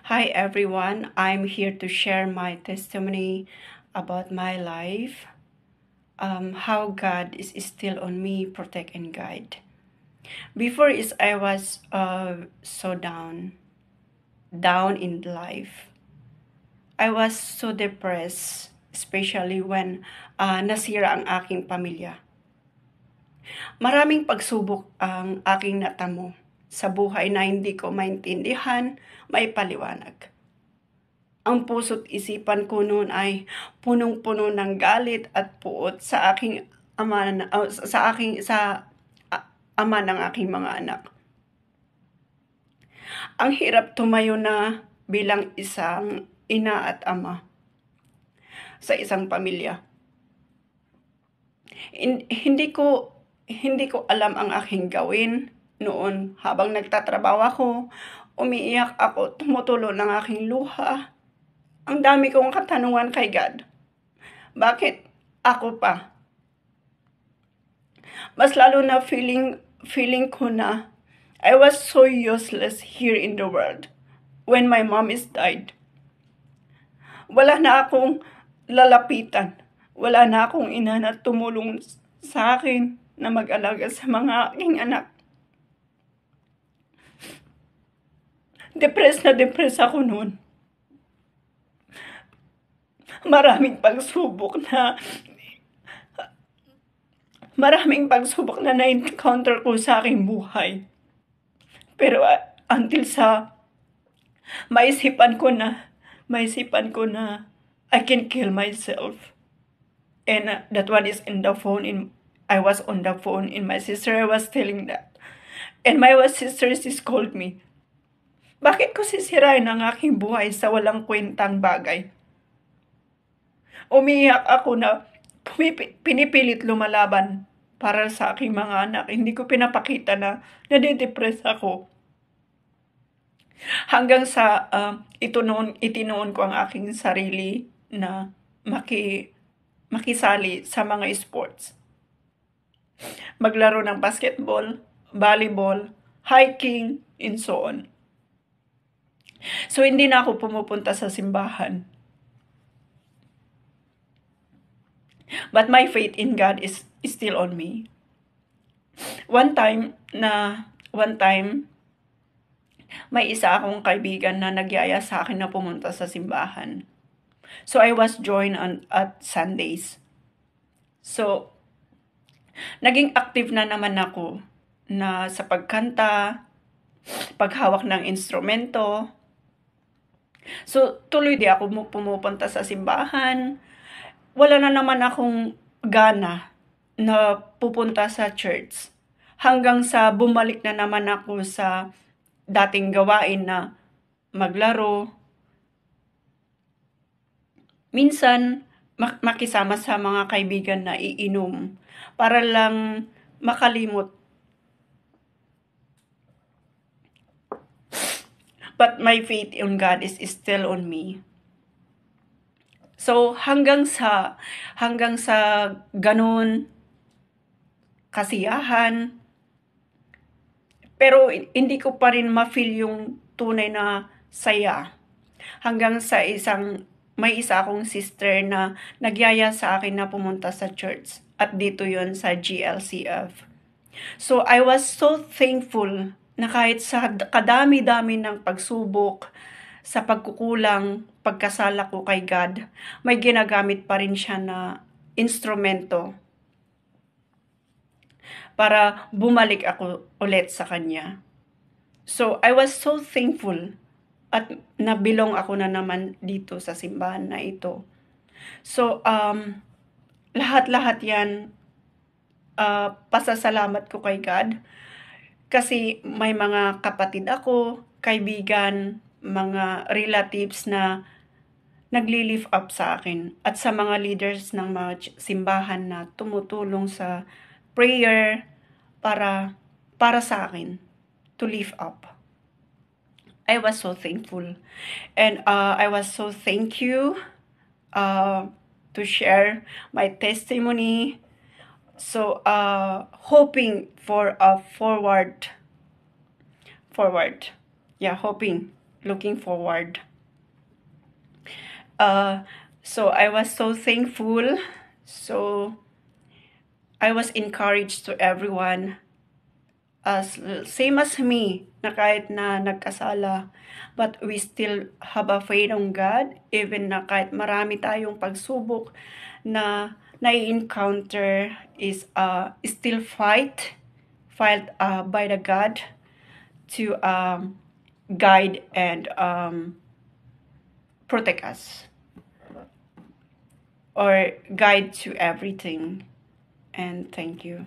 Hi everyone, I'm here to share my testimony about my life, how God is still on me, protect and guide. Before is I was so down in life. I was so depressed, especially when nasira ang aking pamilya. Maraming pagsubok ang aking natamo sa buhay na hindi ko maintindihan, may paliwanag. Ang puso't isipan ko noon ay punong-puno ng galit at puot sa aking ama ama ng aking mga anak. Ang hirap tumayo na bilang isang ina at ama sa isang pamilya. Hindi ko alam ang aking gawin noon habang nagtatrabaho ako. Umiiyak ako, tumutulo ng aking luha. Ang dami kong katanungan kay God. Bakit ako pa? Mas lalo na feeling ko na I was so useless here in the world when my mom is died. Wala na akong lalapitan. Wala na akong ina na tumulong sa akin na mag-alaga sa mga aking anak. Depressed ako noon. Maraming pagsubok na na-encounter ko sa aking buhay. Pero until sa maisipan ko na I can kill myself. And that one is in the phone. I was on the phone and my sister was telling that. And my sister just called me. Bakit ko sisirain ang aking buhay sa walang kwentang bagay? Umiiyak ako na pinipilit lumalaban para sa aking mga anak. Hindi ko pinapakita na nadidepress ako. Hanggang sa itinoon ko ang aking sarili na makisali sa mga sports. Maglaro ng basketball, volleyball, hiking, and so on. So hindi na ako pumupunta sa simbahan. But my faith in God is still on me. One time, may isa akong kaibigan na nagyaya sa akin na pumunta sa simbahan. So I was joined at Sundays. So, naging active na naman ako na sa pagkanta, paghawak ng instrumento. So, tuloy di ako pumupunta sa simbahan. Wala na naman akong gana na pupunta sa church. Hanggang sa bumalik na naman ako sa dating gawain na maglaro. Minsan, makisama sa mga kaibigan na iinom para lang makalimot. But my faith in God is still on me. So hanggang sa ganun kasiyahan, pero hindi ko pa rin ma-feel yung tunay na saya. Hanggang sa may isa akong sister na nagyaya sa akin na pumunta sa church. At dito yon sa GLCF. So I was so thankful na kahit sa kadami-dami ng pagsubok, sa pagkukulang, pagkasala ko kay God, may ginagamit pa rin siya na instrumento para bumalik ako ulit sa Kanya. So, I was so thankful at nabilong ako na naman dito sa simbahan na ito. So, lahat-lahat yan, pasasalamat ko kay God. Kasi may mga kapatid ako, kaibigan, mga relatives na nagli-lift up sa akin at sa mga leaders ng mga simbahan na tumutulong sa prayer para sa akin to lift up. I was so thankful and I was so thank you to share my testimony. So hoping for a forward. Yeah, hoping looking forward. So I was so thankful. So I was encouraged to everyone, as same as me, na kahit na nagkasala, but we still have a faith on God, even na kahit marami tayong pagsubok na nai-encounter, is still fight by the God to guide and protect us, or guide to everything. And thank you.